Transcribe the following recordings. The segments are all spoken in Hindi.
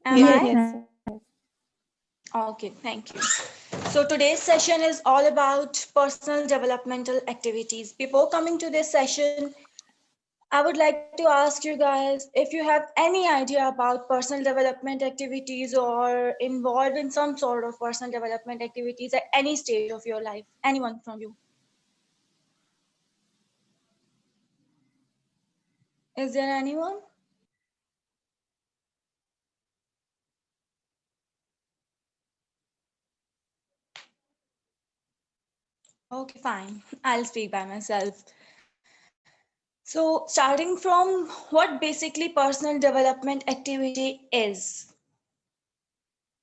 Am I? Yes. Okay, thank you. So today's session is all about personal developmental activities. Before coming to this session, I would like to ask you guys if you have any idea about personal development activities or involved in some sort of personal development activities at any stage of your life. Anyone from you? Is there anyone? Okay, fine. I'll speak by myself. So, starting from what basically personal development activity is.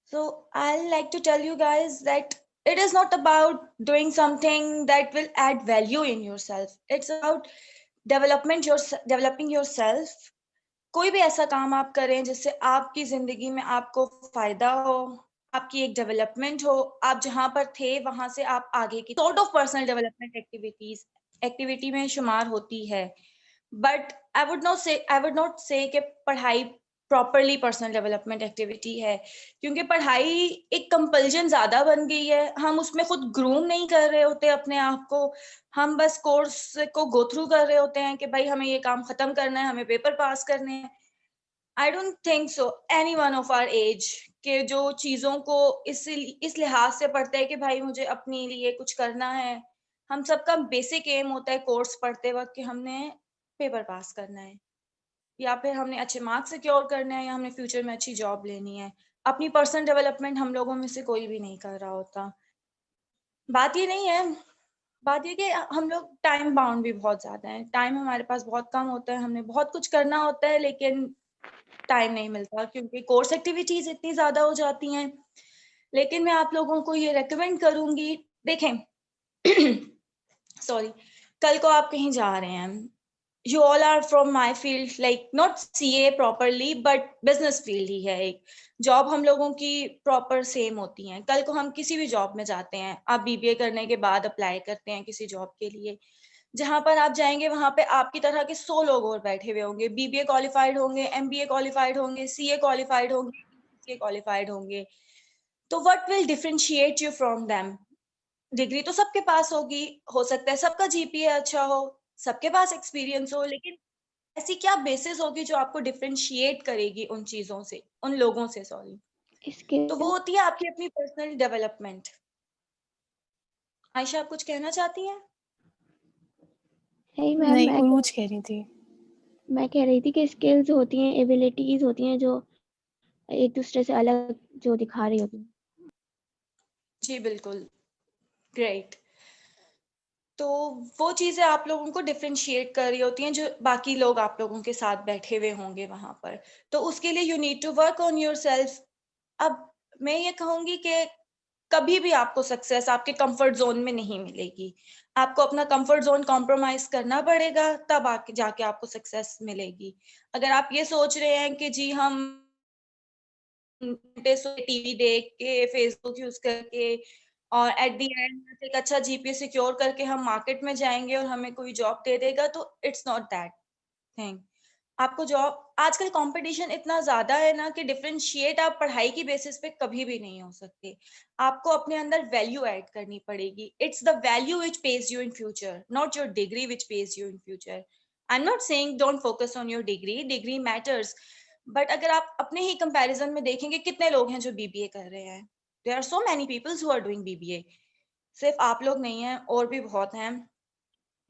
So, I'd like to tell you guys that it is not about doing something that will add value in yourself. It's about developing yourself. कोई भी ऐसा काम आप करें जिससे आपकी जिंदगी में आपको फायदा हो, आपकी एक डेवलपमेंट हो, आप जहां पर थे वहां से आप आगे की sort of personal development activity में शुमार होती है. बट आई वुड नॉट से कि पढ़ाई प्रॉपरली पर्सनल डेवलपमेंट एक्टिविटी है, क्योंकि पढ़ाई एक कंपल्जन ज्यादा बन गई है. हम उसमें खुद ग्रूम नहीं कर रहे होते अपने आप को. हम बस कोर्स को गो थ्रू कर रहे होते हैं कि भाई हमें ये काम खत्म करना है, हमें पेपर पास करने हैं. I don't think so any one of our age के जो चीजों को इस लिहाज से पढ़ते हैं कि भाई मुझे अपने लिए कुछ करना है. हम सबका बेसिक एम होता है कोर्स पढ़ते वक्त कि हमने पेपर पास करना है, या फिर हमने अच्छे मार्क्स सिक्योर करने हैं, या हमने फ्यूचर में अच्छी जॉब लेनी है. अपनी पर्सनल डेवलपमेंट हम लोगों में से कोई भी नहीं कर रहा होता. बात ये नहीं है, बात ये कि हम लोग टाइम बाउंड भी बहुत ज्यादा है. टाइम हमारे पास बहुत कम होता है, हमने बहुत कुछ करना होता है, लेकिन टाइम नहीं मिलता क्योंकि कोर्स एक्टिविटीज इतनी ज्यादा हो जाती हैं. लेकिन मैं आप लोगों को ये रेकमेंड करूंगी, देखें सॉरी, कल को आप कहीं जा रहे हैं, you all are from my field, like not CA properly but business field ही है. एक जॉब हम लोगों की प्रॉपर सेम होती हैं. कल को हम किसी भी जॉब में जाते हैं, आप BBA करने के बाद अप्लाई करते हैं किसी जॉब के लिए, जहां पर आप जाएंगे वहां पे आपकी तरह के 100 लोग और बैठे हुए होंगे. BBA क्वालिफाइड होंगे, MBA क्वालिफाइड होंगे, CA क्वालिफाइड होंगे, CA क्वालिफाइड होंगे. तो what will differentiate you from them? Degree तो सबके पास होगी, हो सकता है सबका GPA अच्छा हो, सबके पास एक्सपीरियंस हो, लेकिन ऐसी क्या बेसिस होगी जो आपको डिफरेंशिएट करेगी उन चीजों से, उन लोगों से, सॉरी. तो वो स्किल होती है आपकी अपनी पर्सनल डेवलपमेंट. आयशा, आप कुछ कहना चाहती हैं? है मैम. नहीं, उरूज कह रही थी. मैं कह रही थी कि स्किल्स होती हैं, एबिलिटीज होती हैं जो एक दूसरे से अलग जो दिखा रही होती हैं. जी बिल्कुल, ग्रेट. तो वो चीजें आप लोगों को डिफरेंशिएट कर रही होती हैं जो बाकी लोग आप लोगों के साथ बैठे हुए होंगे वहां पर. तो उसके लिए you need to work on yourself. अब मैं ये कहूंगी कि कभी भी आपको सक्सेस आपके कंफर्ट जोन में नहीं मिलेगी. आपको अपना कंफर्ट जोन कॉम्प्रोमाइज करना पड़ेगा, तब आके जाके आपको सक्सेस मिलेगी. अगर आप ये सोच रहे हैं कि जी हम घंटे से टीवी देख के, फेसबुक यूज करके, और एट द एंड एक अच्छा GPA सिक्योर करके हम मार्केट में जाएंगे और हमें कोई जॉब दे देगा, तो इट्स नॉट दैट थिंग. आपको जॉब, आजकल कंपटीशन इतना ज्यादा है ना कि डिफरेंशिएट आप पढ़ाई की बेसिस पे कभी भी नहीं हो सकते. आपको अपने अंदर वैल्यू ऐड करनी पड़ेगी. It's the value which page you in future, not your degree which page you in future. I am not saying don't focus on your degree, degree matters, but अगर आप अपने ही कंपैरिजन में देखेंगे कितने लोग हैं जो BBA कर रहे हैं. There are so many peoples who are doing BBA. सिर्फ आप लोग नहीं हैं, और भी बहुत हैं.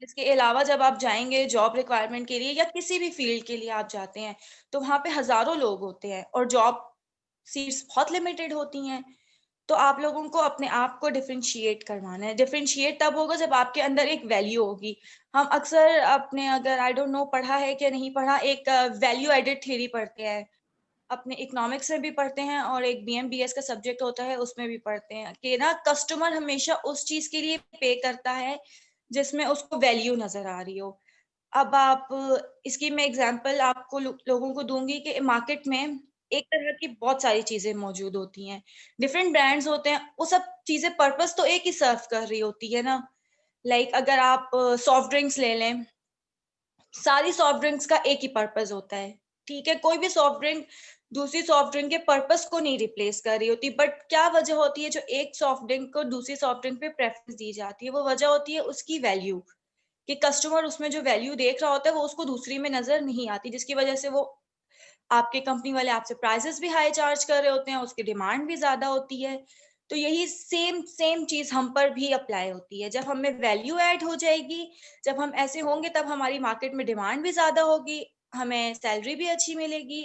इसके अलावा जब आप जाएंगे जॉब रिक्वायरमेंट के लिए या किसी भी फील्ड के लिए आप जाते हैं, तो वहां पे हजारों लोग होते हैं और जॉब सीट्स बहुत लिमिटेड होती हैं. तो आप लोगों को अपने आप को डिफरेंशिएट करवाना है. डिफरेंशिएट तब होगा जब आपके अंदर एक वैल्यू होगी. हम अक्सर अपने, अगर आई डोंट नो पढ़ा है कि नहीं पढ़ा, एक वैल्यू एडेड थ्योरी पढ़ते हैं, अपने इकोनॉमिक्स में भी पढ़ते हैं, और एक BMBS का सब्जेक्ट होता है उसमें भी पढ़ते हैं कि ना कस्टमर हमेशा उस चीज के लिए पे करता है जिसमें उसको वैल्यू नजर आ रही हो. अब आप, इसकी मैं एग्जांपल आपको लोगों को दूंगी कि मार्केट में एक तरह की बहुत सारी चीजें मौजूद होती हैं, डिफरेंट ब्रांड्स होते हैं, वो सब चीजें पर्पस तो एक ही सर्व कर रही होती है ना. लाइक अगर आप सॉफ्ट ड्रिंक्स ले लें, सारी सॉफ्ट ड्रिंक्स का एक ही पर्पस होता है, ठीक है. कोई भी सॉफ्ट ड्रिंक दूसरी सॉफ्ट ड्रिंक के पर्पस को नहीं रिप्लेस कर रही होती। बट क्या वजह होती है जो एक सॉफ्ट ड्रिंक को दूसरी सॉफ्ट ड्रिंक पे प्रेफरेंस दी जाती है? वो वजह होती है उसकी वैल्यू, कि कस्टमर उसमें जो वैल्यू देख रहा होता है वो उसको दूसरी में नजर नहीं आती, जिसकी वजह से वो आपके कंपनी वाले आपसे प्राइसेस भी हाई चार्ज कर रहे होते हैं, उसकी डिमांड भी ज़्यादा होती है। तो यही सेम सेम चीज़ हम पर भी अप्लाई होती है। जब हमें वैल्यू ऐड हो जाएगी, जब हम ऐसे होंगे तब हमारी मार्केट में डिमांड भी ज़्यादा होगी, हमें सैलरी भी अच्छी मिलेगी।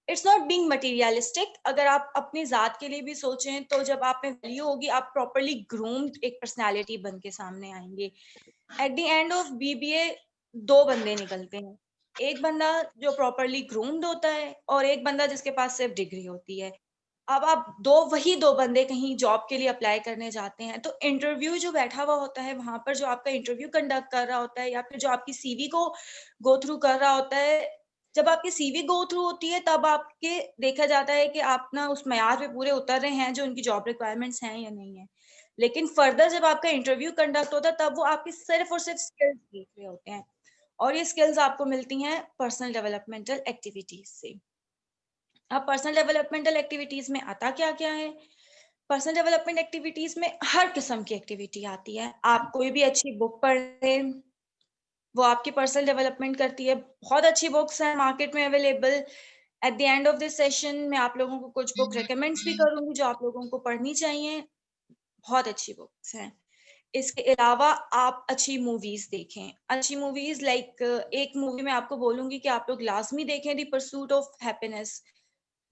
It's not being materialistic. अगर आप अपनी ज़ात के लिए भी सोचें तो जब आप में वैल्यू होगी, आप प्रॉपर्ली ग्रूम्ड एक पर्सनैलिटी बन के सामने आएँगे। At the end of BBA 2 बंदे निकलते हैं। एक बंदा जो प्रॉपर्ली ग्रूम्ड होता है और एक बंदा जिसके पास सिर्फ डिग्री होती है। अब आप 2 बंदे कहीं जॉब के लिए अप्लाई करने जाते हैं, तो इंटरव्यू जो बैठा हुआ होता है, वहाँ पर जो आपका इंटरव्यू कंडक्ट कर रहा होता है या फिर जो आपकी सीवी को गो थ्रू कर रहा होता है, जब आपकी सीवी गो थ्रू होती है तब आपके देखा जाता है कि आप ना उस मयार पे पूरे उतर रहे हैं जो उनकी जॉब रिक्वायरमेंट्स हैं या नहीं है। लेकिन फर्दर जब आपका इंटरव्यू कंडक्ट होता है तब वो आपकी सिर्फ और सिर्फ स्किल्स देख रहे होते हैं, और ये स्किल्स आपको मिलती हैं पर्सनल डेवलपमेंटल एक्टिविटीज से। अब पर्सनल डेवलपमेंटल एक्टिविटीज में आता क्या-क्या है? पर्सनल डेवलपमेंट एक्टिविटीज में हर किस्म की एक्टिविटी आती है। आप कोई भी अच्छी बुक पढ़ें, वो आपकी पर्सनल डेवलपमेंट करती है। बहुत अच्छी बुक्स हैं मार्केट में available. At the end of this session मैं आप लोगों को कुछ बुक रिकमेंड्स भी करूँगी जो आप लोगों को पढ़नी चाहिए। बहुत अच्छी बुक्स हैं। इसके अलावा आप अच्छी मूवीज़ देखें। अच्छी मूवीज़ लाइक एक मूवी मैं आपको बोलूँगी कि आप लोग लाज़मी देखें, the pursuit of happiness.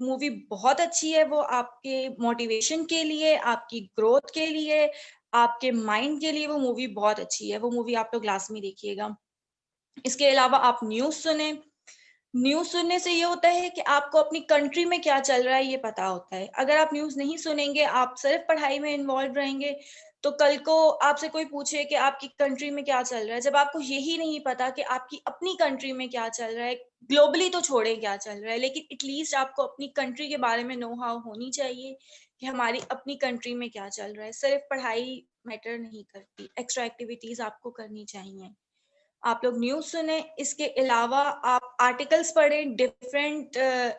Movie बहुत अच्छी है, वो आपके मोटिवेशन के लिए, आपकी ग्रोथ के लिए, आपके माइंड के लिए वो मूवी बहुत अच्छी है। वो मूवी आप लोग लाज़मी देखिएगा। इसके अलावा आप न्यूज़ सुनें। न्यूज़ सुनने से ये होता है कि आपको अपनी कंट्री में क्या चल रहा है ये पता होता है। अगर आप न्यूज़ नहीं सुनेंगे, आप सिर्फ़ पढ़ाई में इन्वॉल्व रहेंगे, तो कल को आपसे कोई पूछे कि आपकी कंट्री में क्या चल रहा है, जब आपको यही नहीं पता कि आपकी अपनी कंट्री में क्या चल रहा है, ग्लोबली तो छोड़ें क्या चल रहा है, लेकिन एट लीस्ट आपको अपनी कंट्री के बारे में नो हाउ होनी चाहिए कि हमारी अपनी कंट्री में क्या चल रहा है। सिर्फ़ पढ़ाई मैटर नहीं करती, एक्स्ट्रा एक्टिविटीज़ आपको करनी चाहिए। आप लोग न्यूज़ सुने, इसके अलावा आप आर्टिकल्स पढ़ें, डिफरेंट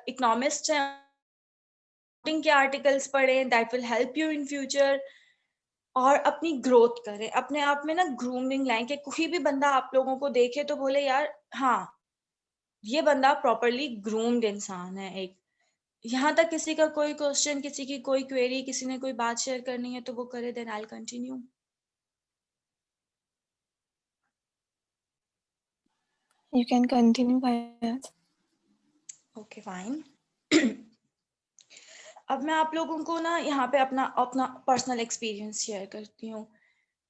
इकोनॉमिस्ट हैं, के आर्टिकल्स पढ़ें, that will help you in future, और अपनी ग्रोथ करें। अपने आप में ना ग्रूमिंग लाएँ कि कोई भी बंदा आप लोगों को देखे तो बोले यार हाँ, ये बंदा प्रॉपर्ली ग्रूम्ड इंसान है एक। यहाँ तक किसी का कोई क्वेश्चन, किसी की कोई क्वेरी, किसी ने कोई बात शेयर करनी है तो वो करे, then I will continue. You can continue, Fayaz. Okay fine. अब मैं आप लोगों को ना यहाँ पे अपना अपना पर्सनल एक्सपीरियंस शेयर करती हूँ।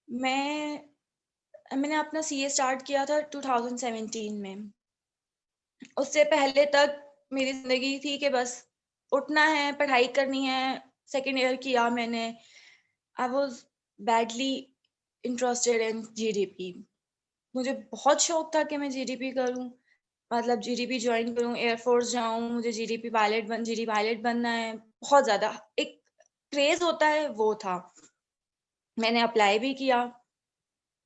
मैंने अपना सीए स्टार्ट किया था 2017 में। उससे पहले तक मेरी ज़िंदगी थी कि बस उठना है, पढ़ाई करनी है। सेकंड ईयर किया मैंने। I was badly interested in GDP. मुझे बहुत शौक था कि मैं जीडीपी करूँ, मतलब जीडीपी जॉइन करूँ, एयरफोर्स जाऊँ, मुझे जीडी पायलट बनना है। बहुत ज़्यादा एक क्रेज़ होता है, वो था। मैंने अप्लाई भी किया,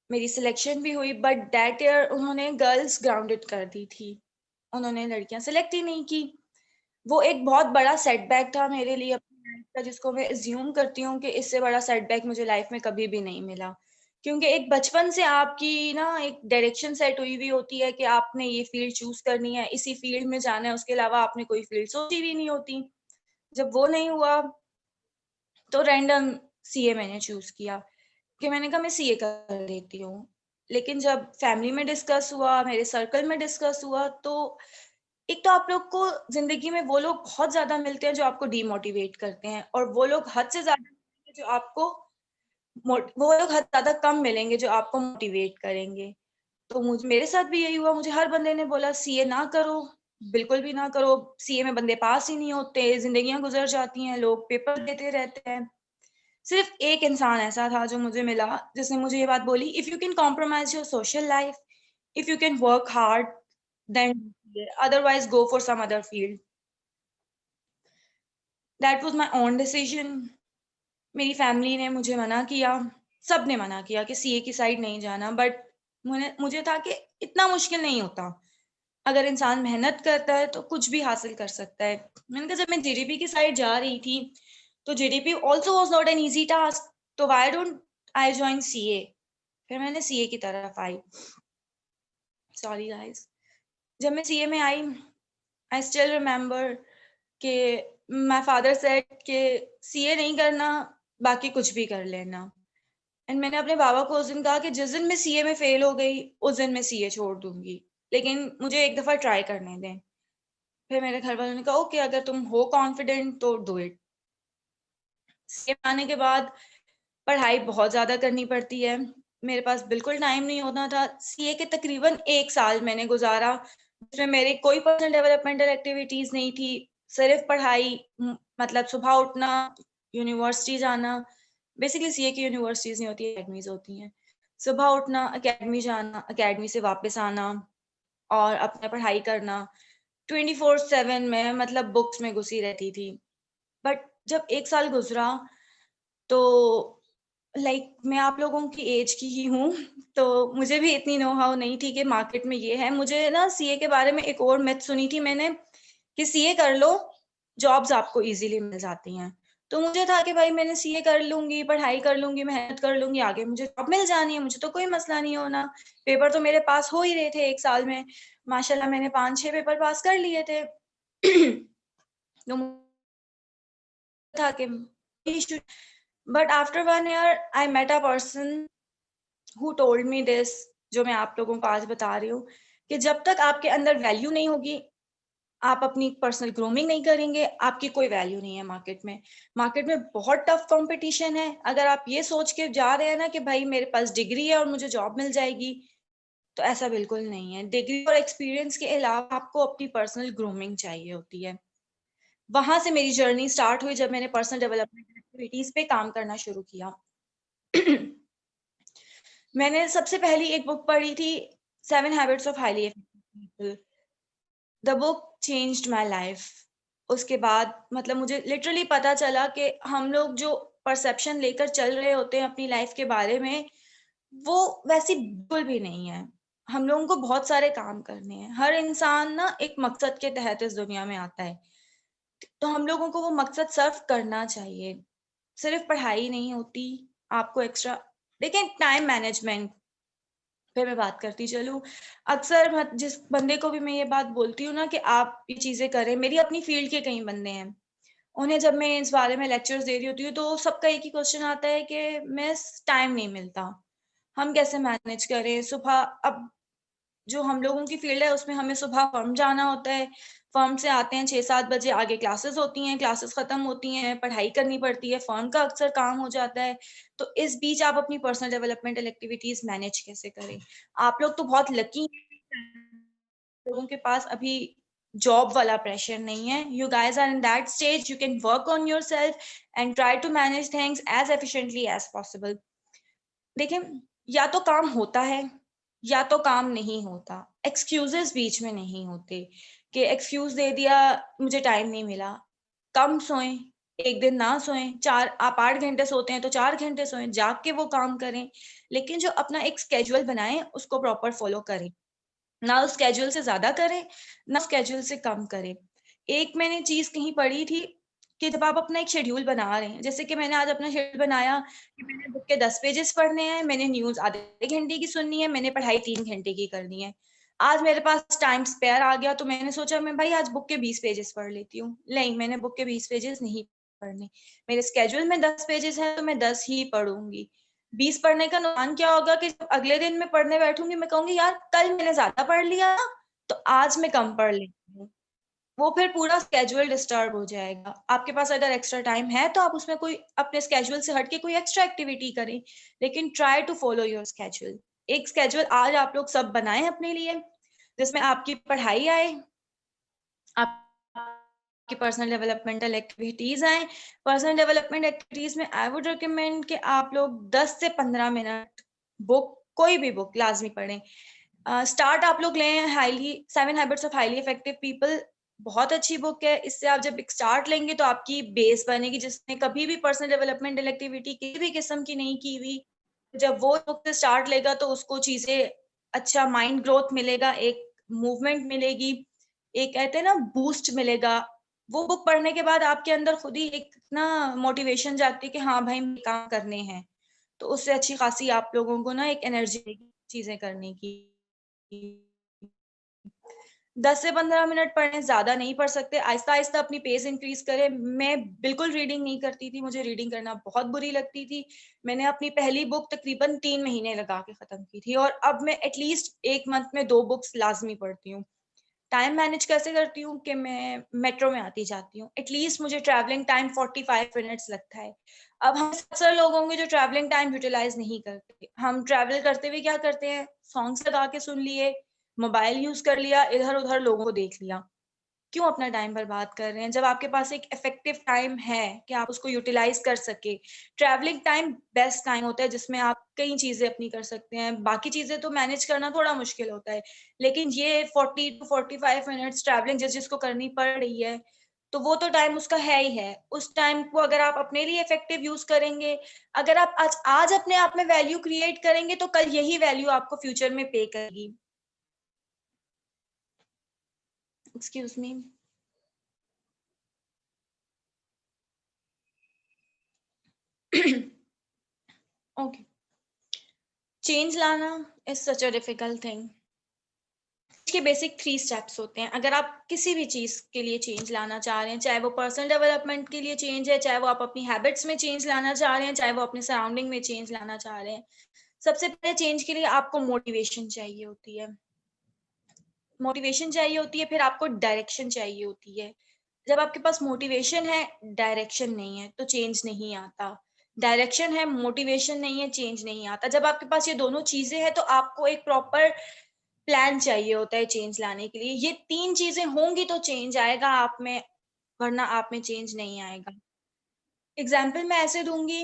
मेरी सिलेक्शन भी हुई, बट दैट ईयर उन्होंने गर्ल्स ग्राउंडेड कर दी थी। उन्होंने लड़कियाँ सेलेक्ट ही नहीं की। वो एक बहुत बड़ा सेटबैक था मेरे लिए अपनी लाइफ़ का, जिसको मैं अज़्यूम करती हूँ कि इससे बड़ा सेटबैक मुझे लाइफ़ में कभी भी नहीं मिला। क्योंकि एक बचपन से आपकी ना एक डायरेक्शन सेट हुई हुई होती है कि आपने ये फ़ील्ड चूज़ करनी है, इसी फ़ील्ड में जाना है, उसके अलावा आपने कोई फ़ील्ड सोची भी नहीं होती। जब वो नहीं हुआ, तो रैंडम सीए मैंने चूज़ किया कि मैंने कहा मैं सीए कर लेती हूँ। लेकिन जब फैमिली में डिस्कस हुआ, मेरे सर्कल में डिस्कस हुआ, तो एक तो आप लोग को ज़िंदगी में वो लोग बहुत ज़्यादा मिलते हैं जो आपको डीमोटिवेट करते हैं, और वो लोग हद से ज़्यादा मिलेंगे जो आपको वो लोग हद ज़्यादा कम मिलेंगे जो आपको मोटिवेट करेंगे। तो मेरे साथ भी यही हुआ। मुझे हर बंदे ने बोला सीए ना करो, बिल्कुल भी ना करो, सीए में बंदे पास ही नहीं होते, ज़िंदगियाँ गुज़र जाती हैं, लोग पेपर देते रहते हैं। सिर्फ़ एक इंसान ऐसा था जो मुझे मिला, जिसने मुझे ये बात बोली, if you can compromise your social life, if you can work hard, then otherwise go for some other field. That was my own decision. मेरी फैमिली ने मुझे मना किया, सबने मना किया कि सीए की साइड नहीं जाना, बट मुझे था कि इतना मुश्किल नहीं होता। अगर इंसान मेहनत करता है तो कुछ भी हासिल कर सकता है। मैंने कहा जब मैं जीडीपी की साइड जा रही थी तो GDP also was not an easy task, तो why don't I join CA. फिर मैंने सीए की तरफ आई। Sorry guys. जब मैं सीए में आई, आई स्टिल रिमेम्बर कि माय फादर सेड कि सीए नहीं करना, बाकी कुछ भी कर लेना। एंड मैंने अपने बाबा को उस दिन कहा कि जिस दिन मैं सीए में फेल हो गई उस दिन मैं सीए छोड़ दूंगी, लेकिन मुझे एक दफा ट्राई करने दें। फिर मेरे घर वालों ने कहा ओके, अगर तुम हो कॉन्फिडेंट तो डू इट। सीए आने के बाद पढ़ाई बहुत ज्यादा करनी पड़ती है। मेरे पास बिल्कुल टाइम नहीं होता था। सीए के तकरीबन 1 साल मैंने गुजारा जिसमें मेरी कोई पर्सनल डेवलपमेंटल एक्टिविटीज नहीं थी, सिर्फ पढ़ाई। मतलब सुबह उठना, यूनिवर्सिटी जाना। बेसिकली सीए की यूनिवर्सिटीज नहीं होती, एकेडमीज होती हैं। सुबह उठना, एकेडमी जाना, एकेडमी से वापस आना और अपना पढ़ाई करना। 24/7 में मतलब बुक्स में घुसी रहती थी। बट जब 1 साल गुजरा तो मैं आप लोगों की एज की ही हूँ, तो मुझे भी इतनी नो हाउ नहीं थी कि मार्केट में ये है। मुझे ना सीए के बारे में एक और मिथ सुनी थी मैंने कि सीए कर लो, जॉब्स आपको इजीली मिल जाती हैं। तो मुझे था कि भाई मैंने सीए कर लूंगी, पढ़ाई कर लूंगी, मेहनत कर लूंगी, आगे मुझे जॉब मिल जानी है, मुझे तो कोई मसला नहीं होना। पेपर तो मेरे पास हो ही रहे थे 1 साल में, माशाल्लाह मैंने 5-6 पेपर पास कर लिए थे। तो था कि but after 1 year I met a person who told me this, जो मैं आप लोगों को आज बता रही हूँ, कि जब तक आपके अंदर वैल्यू नहीं होगी, आप अपनी पर्सनल ग्रूमिंग नहीं करेंगे, आपकी कोई वैल्यू नहीं है मार्केट में। मार्केट में बहुत टफ कंपटीशन है। अगर आप ये सोच के जा रहे हैं ना कि भाई मेरे पास डिग्री है और मुझे जॉब मिल जाएगी, तो ऐसा बिल्कुल नहीं है। डिग्री और एक्सपीरियंस के अलावा आपको अपनी पर्सनल ग्रूमिंग चाहिए होती है। वहां से मेरी जर्नी स्टार्ट हुई जब मैंने पर्सनल डेवलपमेंट एक्टिविटीज पे काम करना शुरू किया। मैंने सबसे पहली एक बुक पढ़ी थी, 7 Habits of Highly Effective People। The book changed my life. उसके बाद मतलब मुझे लिटरली पता चला कि हम लोग जो परसेप्शन लेकर चल रहे होते हैं अपनी लाइफ के बारे में, वो वैसी बिल्कुल भी नहीं है। हम लोगों को बहुत सारे काम करने हैं। हर इंसान ना एक मकसद के तहत इस दुनिया में आता है, तो हम लोगों को वो मकसद सर्व करना चाहिए। सिर्फ पढ़ाई नहीं होती, आपको एक्स्ट्रा देखें टाइम मैनेजमेंट पे मैं बात करती चलूं। अक्सर जिस बंदे को भी मैं ये बात बोलती हूँ ना कि आप ये चीजें करें, मेरी अपनी फील्ड के कई बंदे हैं, उन्हें जब मैं इस बारे में लेक्चर्स दे रही होती हूँ तो सबका एक ही क्वेश्चन आता है कि मिस टाइम नहीं मिलता, हम कैसे मैनेज करें। सुबह अब जो हम लोगों की फील्ड है उसमें हमें सुबह फर्म जाना होता है, फर्म से आते हैं 6-7 बजे, आगे क्लासेस होती हैं, क्लासेस खत्म होती हैं, पढ़ाई करनी पड़ती है, फर्म का अक्सर काम हो जाता है। तो इस बीच आप अपनी पर्सनल डेवलपमेंटल एक्टिविटीज मैनेज कैसे करें। आप लोग तो बहुत लकी लोगों के पास अभी जॉब वाला प्रेशर नहीं है। You guys are in that stage, you can work on yourself and try to manage things as efficiently as possible. देखिए, या तो काम होता है या तो काम नहीं होता। एक्सक्यूजेस बीच में नहीं होते कि एक्सक्यूज दे दिया मुझे टाइम नहीं मिला। कम सोएं, एक दिन ना सोएं, आप 8 घंटे सोते हैं तो 4 घंटे सोएं, जाग के वो काम करें, लेकिन जो अपना एक स्केड्यूल बनाएं उसको प्रॉपर फॉलो करें। ना उस स्केड्यूल से ज्यादा करें, ना स्केड्यूल से कम करें। एक मैंने चीज कहीं पढ़ी थी कि जब आप अपना एक शेड्यूल बना रहे हैं, जैसे कि मैंने आज अपना शेड्यूल बनाया कि मैंने बुक के 10 पेजेस पढ़ने हैं, मैंने न्यूज आधे घंटे की सुननी है, मैंने पढ़ाई 3 घंटे की करनी है। आज मेरे पास टाइम स्पेयर आ गया तो मैंने सोचा मैं भाई आज बुक के 20 पेजेस पढ़ लेती हूँ। नहीं, मैंने बुक के 20 पेजेस नहीं पढ़ने। मेरे स्केड्यूल में 10 पेजेस है तो मैं 10 ही पढ़ूंगी। 20 पढ़ने का नुकसान क्या होगा कि जब अगले दिन मैं पढ़ने बैठूंगी मैं कहूंगी यार कल मैंने ज्यादा पढ़ लिया तो आज मैं कम पढ़ लेती हूँ। वो फिर पूरा स्केड्यूल डिस्टर्ब हो जाएगा। आपके पास अगर एक्स्ट्रा टाइम है तो आप उसमें कोई अपने स्केड्यूल से हट के कोई एक्स्ट्रा एक्टिविटी करें, लेकिन try to follow your schedule. एक स्केड्यूल आज आप लोग सब बनाएं अपने लिए, जिसमें आपकी पढ़ाई आए, आपकी पर्सनल डेवलपमेंटल एक्टिविटीज आए। पर्सनल डेवलपमेंट एक्टिविटीज में आई वुड रिकमेंड कि आप लोग 10 से 15 मिनट बुक, कोई भी बुक लाजमी पढ़ें। स्टार्ट आप लोग लें 7 habits of highly effective people, बहुत अच्छी बुक है। इससे आप जब एक स्टार्ट लेंगे तो आपकी बेस बनेगी। जिसने कभी भी पर्सनल डेवलपमेंटल एक्टिविटी किसी भी किस्म की नहीं की हुई, जब वो बुक से स्टार्ट लेगा तो उसको चीजें अच्छा माइंड ग्रोथ मिलेगा, एक मूवमेंट मिलेगी, एक कहते हैं ना बूस्ट मिलेगा। वो बुक पढ़ने के बाद आपके अंदर खुद ही एक ना मोटिवेशन जागती है कि हाँ भाई मुझे काम करने हैं। तो उससे अच्छी खासी आप लोगों को ना एक एनर्जी आएगी चीजें करने की। 10 से 15 मिनट पढ़ें, ज्यादा नहीं पढ़ सकते, आहिस्ता आहिस्ता अपनी पेस इंक्रीज करें। मैं बिल्कुल रीडिंग नहीं करती थी, मुझे रीडिंग करना बहुत बुरी लगती थी। मैंने अपनी पहली बुक तकरीबन 3 महीने लगा के खत्म की थी, और अब मैं एटलीस्ट एक मंथ में 2 बुक्स लाजमी पढ़ती हूँ। टाइम मैनेज कैसे करती हूँ कि मैं मेट्रो में आती जाती हूँ, एटलीस्ट मुझे ट्रैवलिंग टाइम 45 मिनट्स लगता है। अब हम अक्सर लोग होंगे जो ट्रैवलिंग टाइम यूटिलाइज नहीं करते। हम ट्रैवल करते हुए क्या करते हैं, सॉन्ग्स लगा के सुन लिए, मोबाइल यूज कर लिया, इधर उधर लोगों को देख लिया। क्यों अपना टाइम बर्बाद कर रहे हैं जब आपके पास एक इफेक्टिव टाइम है कि आप उसको यूटिलाइज कर सके। ट्रैवलिंग टाइम बेस्ट टाइम होता है जिसमें आप कई चीजें अपनी कर सकते हैं। बाकी चीजें तो मैनेज करना थोड़ा मुश्किल होता है, लेकिन ये 40 टू 45 मिनट्स ट्रैवलिंग जिसको करनी पड़ रही है, तो वो तो टाइम उसका है ही है। उस टाइम को अगर आप अपने लिए इफेक्टिव यूज करेंगे, अगर आप आज अपने आप में वैल्यू क्रिएट करेंगे, तो कल यही वैल्यू आपको फ्यूचर में पे करेगी। Excuse me. ओके, चेंज लाना is such a difficult thing. इसके बेसिक 3 स्टेप्स होते हैं। अगर आप किसी भी चीज के लिए चेंज लाना चाह रहे हैं, चाहे वो पर्सनल डेवलपमेंट के लिए चेंज है, चाहे वो आप अपनी हैबिट्स में चेंज लाना चाह रहे हैं, चाहे वो अपने सराउंडिंग में चेंज लाना चाह रहे हैं, सबसे पहले चेंज के लिए आपको मोटिवेशन चाहिए होती है। मोटिवेशन चाहिए होती है, फिर आपको डायरेक्शन चाहिए होती है। जब आपके पास मोटिवेशन है, डायरेक्शन नहीं है, तो चेंज नहीं आता। डायरेक्शन है, मोटिवेशन नहीं है, चेंज नहीं आता। जब आपके पास ये दोनों चीजें हैं, तो आपको एक प्रॉपर प्लान चाहिए होता है चेंज लाने के लिए। ये 3 चीजें होंगी तो चेंज आएगा आप में, वरना आप में चेंज नहीं आएगा। एग्जाम्पल मैं ऐसे दूंगी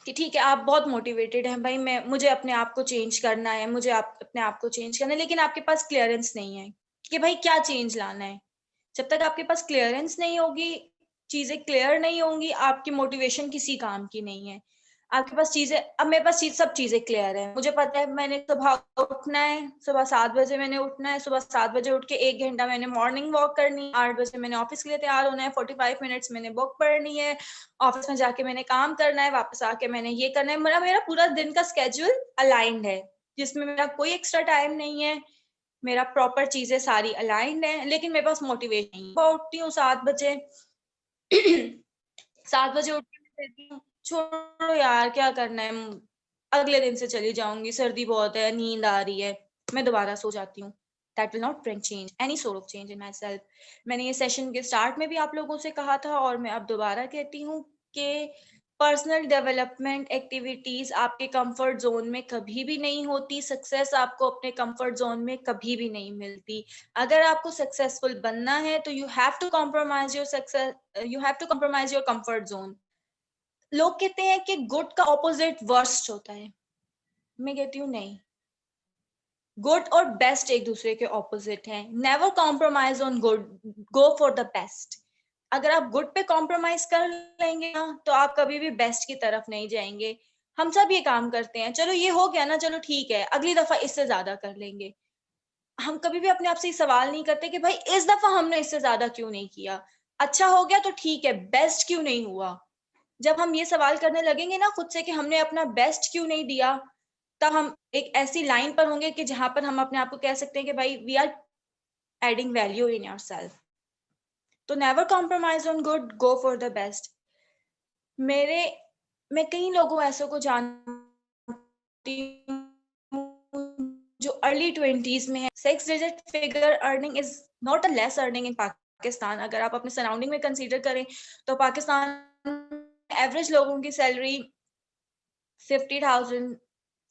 कि ठीक है, आप बहुत मोटिवेटेड हैं भाई, मुझे अपने आप को चेंज करना है, मुझे अपने आप को चेंज करना है, लेकिन आपके पास क्लियरेंस नहीं है कि भाई क्या चेंज लाना है। जब तक आपके पास क्लियरेंस नहीं होगी, चीजें क्लियर नहीं होंगी, आपकी मोटिवेशन किसी काम की नहीं है। आपके पास चीजें, अब मेरे पास सब चीजें क्लियर है। मुझे पता है मैंने सुबह उठना है, सुबह 7 बजे मैंने उठना है, सुबह 7 बजे उठ के 1 घंटा मैंने मॉर्निंग वॉक करनी है, 8 बजे मैंने ऑफिस के लिए तैयार होना है, 45 मिनट्स मैंने बुक पढ़नी है, ऑफिस में जाके मैंने काम करना है, वापस आके मैंने ये करना है। मेरा पूरा दिन का स्केड्यूल अलाइंड है, जिसमें मेरा कोई एक्स्ट्रा टाइम नहीं है, मेरा प्रॉपर चीजें सारी अलाइंड है, लेकिन मेरे पास मोटिवेशन नहीं। मैं उठती हूँ 7 बजे 7 बजे उठ के मैं कहती हूँ छोड़ो यार क्या करना है, अगले दिन से चली जाऊंगी, सर्दी बहुत है, नींद आ रही है, मैं दोबारा सो जाती हूँ। That will not bring change, any sort of change in my self. मैंने ये सेशन के स्टार्ट में भी आप लोगों से कहा था, और मैं अब दोबारा कहती हूँ कि पर्सनल डेवलपमेंट एक्टिविटीज आपके कंफर्ट जोन में कभी भी नहीं होती। सक्सेस आपको अपने कंफर्ट जोन में कभी भी नहीं मिलती। अगर आपको सक्सेसफुल बनना है, तो you have to compromise your success, you have to compromise your comfort zone. लोग कहते हैं कि गुड का ऑपोजिट वर्स्ट होता है, मैं कहती हूँ नहीं, गुड और बेस्ट एक दूसरे के ऑपोजिट हैं। Never compromise on good, go for the best. अगर आप गुड पे कॉम्प्रोमाइज कर लेंगे ना, तो आप कभी भी बेस्ट की तरफ नहीं जाएंगे। हम सब ये काम करते हैं, चलो ये हो गया ना, चलो ठीक है, अगली दफा इससे ज्यादा कर लेंगे। हम कभी भी अपने आप से सवाल नहीं करते कि भाई इस दफा हमने इससे ज्यादा क्यों नहीं किया, अच्छा हो गया तो ठीक है, बेस्ट क्यों नहीं हुआ। जब हम ये सवाल करने लगेंगे ना खुद से कि हमने अपना बेस्ट क्यों नहीं दिया, तब हम एक ऐसी लाइन पर होंगे कि जहां पर हम अपने आप को कह सकते हैं कि भाई we are adding value in yourself. तो never compromise on good, go for the best. मेरे मैं कई लोगों ऐसे को जानती हूँ जो अर्ली 20s में है। 6 digit figure earning is not a less earning in Pakistan. अगर आप अपने सराउंडिंग में कंसीडर करें तो पाकिस्तान एवरेज लोगों की सैलरी 50,000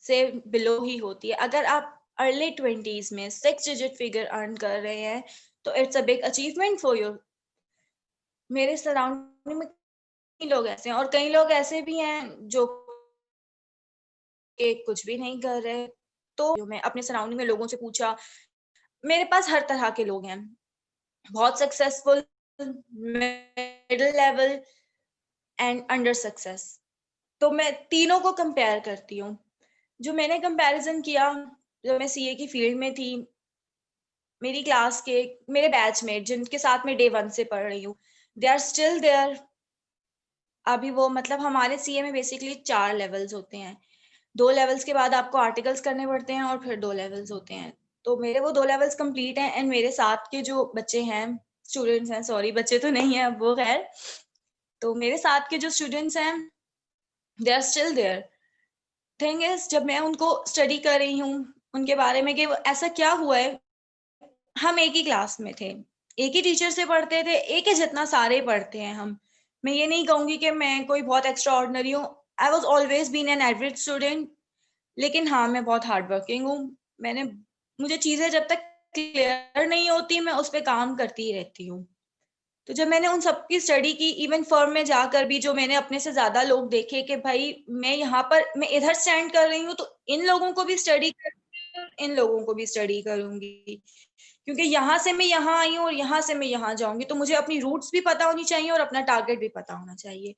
से बिलो ही होती है। अगर आप अर्ली 20s में 6 डिजिट फिगर अर्न कर रहे हैं, तो it's a big achievement for you. मेरे सराउंडिंग में कई लोग ऐसे हैं, और कई लोग ऐसे भी हैं जो कि कुछ भी नहीं कर रहे। तो मैं अपने सराउंडिंग में लोगों से पूछा, मेरे पास हर तरह के लोग हैं, बहुत successful, middle level and under success. तो मैं तीनों को कंपेयर करती हूँ। जो मैंने कंपैरिजन किया, जब मैं सीए की फील्ड में थी, मेरी क्लास के, मेरे बैचमेट जिनके साथ मैं डे 1 से पढ़ रही हूँ, दे आर स्टिल देयर। अभी वो मतलब हमारे सीए में बेसिकली 4 लेवल्स होते हैं। 2 लेवल्स के बाद आपको आर्टिकल्स करने पड़ते हैं और फिर 2 लेवल्स होते हैं। तो मेरे वो 2 लेवल्स कंप्लीट हैं एंड मेरे साथ के जो बच्चे हैं, स्टूडेंट्स हैं, सॉरी बच्चे तो नहीं है अब वो, खैर। तो मेरे साथ के जो स्टूडेंट्स हैं, they are still there. Thing is, जब मैं उनको स्टडी कर रही हूँ उनके बारे में कि ऐसा क्या हुआ है, हम एक ही क्लास में थे, एक ही टीचर से पढ़ते थे, एक ही जितना सारे पढ़ते हैं हम। मैं ये नहीं कहूंगी कि मैं कोई बहुत एक्स्ट्रा ऑर्डिनरी हूँ। I was always been an average student, लेकिन हाँ मैं बहुत हार्ड वर्किंग हूँ। मुझे चीजें जब तक क्लियर नहीं होती मैं उस पर काम करती ही रहती हूँ। तो जब मैंने उन सबकी स्टडी की, इवन फर्म में जाकर भी जो मैंने अपने से ज्यादा लोग देखे कि भाई मैं यहाँ पर मैं इधर स्टैंड कर रही हूँ, तो इन लोगों को भी स्टडी करूंगी और इन लोगों को भी स्टडी करूंगी, क्योंकि यहाँ से मैं यहाँ आई हूँ और यहाँ से मैं यहाँ जाऊंगी, तो मुझे अपनी रूट्स भी पता होनी चाहिए और अपना टारगेट भी पता होना चाहिए।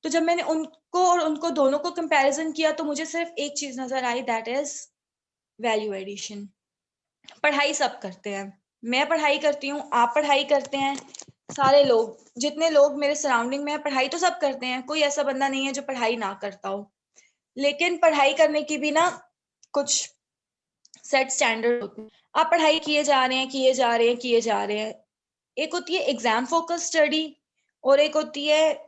तो जब मैंने उनको और उनको दोनों को कंपैरिजन किया तो मुझे सिर्फ एक चीज नजर आई, दैट इज वैल्यू एडिशन। पढ़ाई सब करते हैं, मैं पढ़ाई करती हूँ, आप पढ़ाई करते हैं, सारे लोग, जितने लोग मेरे सराउंडिंग में है, पढ़ाई तो सब करते हैं। कोई ऐसा बंदा नहीं है जो पढ़ाई ना करता हो। लेकिन पढ़ाई करने की भी ना कुछ सेट स्टैंडर्ड होते हैं। आप पढ़ाई किए जा रहे हैं, किए जा रहे हैं, किए जा रहे हैं। एक होती है एग्जाम फोकस स्टडी और एक होती है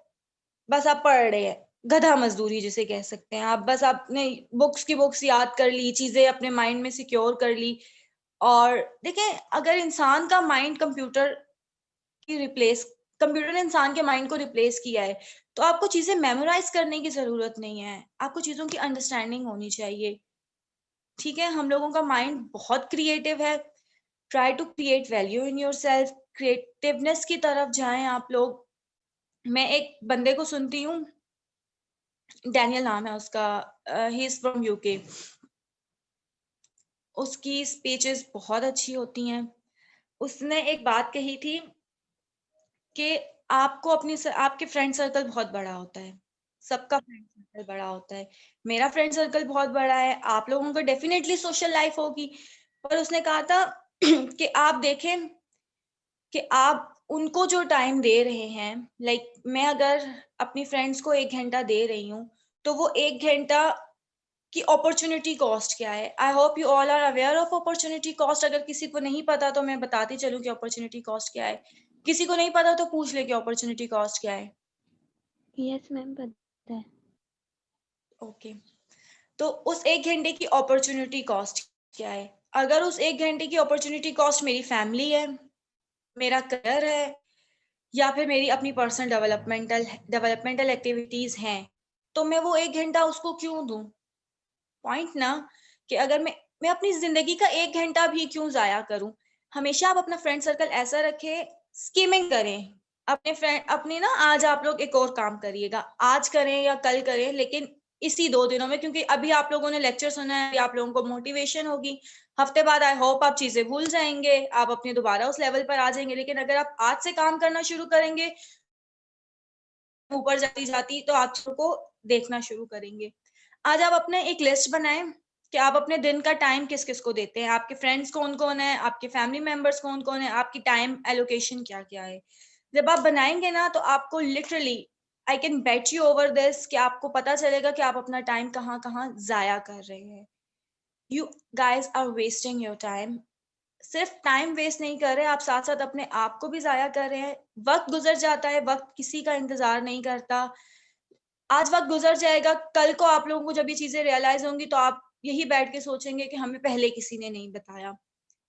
बस आप पढ़ रहे हैं, गधा मजदूरी जिसे कह सकते हैं। आप बस आपने बुक्स की बुक्स याद कर ली, चीजें अपने माइंड में सिक्योर कर ली। और देखें, अगर इंसान का माइंड कंप्यूटर ने इंसान के माइंड को रिप्लेस किया है, तो आपको चीजें मेमोराइज करने की जरूरत नहीं है, आपको चीजों की अंडरस्टैंडिंग होनी चाहिए। ठीक है, हम लोगों का माइंड बहुत क्रिएटिव है। Try to create value in yourself, creativeness की तरफ जाएं आप लोग। मैं एक बंदे को सुनती हूँ, डैनियल नाम है उसका, ही इज फ्रॉम यूके। उसकी स्पीचेस बहुत अच्छी होती हैं। उसने एक बात कही थी कि आपके फ्रेंड सर्कल बहुत बड़ा होता है, सबका फ्रेंड सर्कल बड़ा होता है। मेरा फ्रेंड सर्कल बहुत बड़ा है, आप लोगों को डेफिनेटली सोशल लाइफ होगी, पर उसने कहा था कि आप देखें कि आप उनको जो टाइम दे रहे हैं, लाइक मैं अगर अपनी फ्रेंड्स को 1 घंटा दे रही हूँ, तो वो 1 घंटा की अपॉर्चुनिटी कॉस्ट क्या है। I hope you all are aware of opportunity cost. अगर किसी को नहीं पता तो मैं बताती चलूं कि अपॉर्चुनिटी कॉस्ट क्या है। किसी को नहीं पता तो पूछ ले कि अपॉर्चुनिटी कॉस्ट क्या है। यस मैम, पता है। ओके, तो उस 1 घंटे की अपॉर्चुनिटी कॉस्ट क्या है। अगर उस 1 घंटे की अपॉर्चुनिटी कॉस्ट मेरी फैमिली है, मेरा करियर है, या फिर मेरी अपनी पर्सनल डेवलपमेंटल एक्टिविटीज हैं, तो मैं वो 1 घंटा उसको क्यों दूं। पॉइंट ना, कि अगर मैं अपनी जिंदगी का 1 घंटा भी क्यों जाया करूं। हमेशा आप अपना फ्रेंड सर्कल ऐसा रखें, स्कीमिंग करें अपने फ्रेंड अपनी ना। आज आप लोग एक और काम करिएगा, आज करें या कल करें, लेकिन इसी 2 दिनों में, क्योंकि अभी आप लोगों ने लेक्चर सुना है, आप लोगों को मोटिवेशन होगी। हफ्ते बाद आई होप आप चीजें भूल जाएंगे, आप अपने दोबारा उस लेवल पर आ जाएंगे। लेकिन अगर आप आज से काम करना शुरू करेंगे, ऊपर जाती जाती तो आप सबको देखना शुरू करेंगे। आज आप अपने एक लिस्ट बनाएं कि आप अपने दिन का टाइम किस किस को देते हैं, आपके फ्रेंड्स कौन कौन है, आपके फैमिली मेंबर्स कौन कौन है, आपकी टाइम एलोकेशन क्या क्या है। जब आप बनाएंगे ना, तो आपको literally, I can bet you over this, कि आपको पता चलेगा कि आप अपना टाइम कहाँ कहाँ जाया कर रहे हैं। You guys are wasting your time. सिर्फ टाइम वेस्ट नहीं कर रहे, आप साथ साथ अपने आप को भी जाया कर रहे हैं। वक्त गुजर जाता है, वक्त किसी का इंतजार नहीं करता। आज वक्त गुजर जाएगा, कल को आप लोगों को जब ये चीजें रियलाइज होंगी, तो आप यही बैठ के सोचेंगे कि हमें पहले किसी ने नहीं बताया।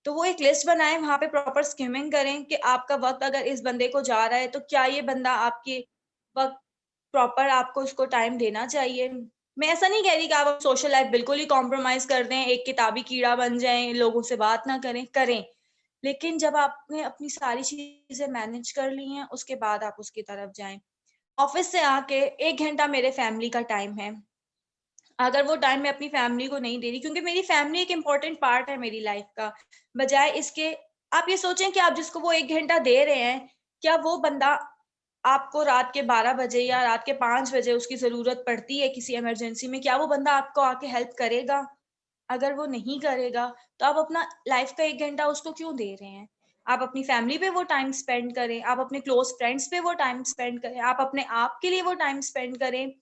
तो वो एक लिस्ट बनाएं, वहां पे प्रॉपर स्किमिंग करें कि आपका वक्त अगर इस बंदे को जा रहा है, तो क्या ये बंदा आपके वक्त प्रॉपर आपको उसको टाइम देना चाहिए। मैं ऐसा नहीं कह रही कि आप सोशल लाइफ बिल्कुल ही कॉम्प्रोमाइज कर दें, एक किताबी कीड़ा बन जाएं, लोगों से बात ना करें, करें। लेकिन जब आपने अपनी सारी चीजें मैनेज कर ली हैं, उसके बाद आप उसकी तरफ जाएं। ऑफिस से आके 1 घंटा मेरे फैमिली का टाइम है। अगर वो टाइम मैं अपनी फैमिली को नहीं दे रही, क्योंकि मेरी फैमिली एक इम्पोर्टेंट पार्ट है मेरी लाइफ का, बजाय इसके आप ये सोचें कि आप जिसको वो 1 घंटा दे रहे हैं, क्या वो बंदा आपको रात के 12 बजे या रात के 5 बजे उसकी जरूरत पड़ती है किसी इमरजेंसी में, क्या वो बंदा आपको आके हेल्प करेगा। अगर वो नहीं करेगा तो आप अपना लाइफ का 1 घंटा उसको क्यों दे रहे हैं? आप अपनी फैमिली पे वो टाइम स्पेंड करें, आप अपने क्लोज़ फ्रेंड्स पे वो टाइम स्पेंड करें, आप अपने आप के लिए वो टाइम स्पेंड करें।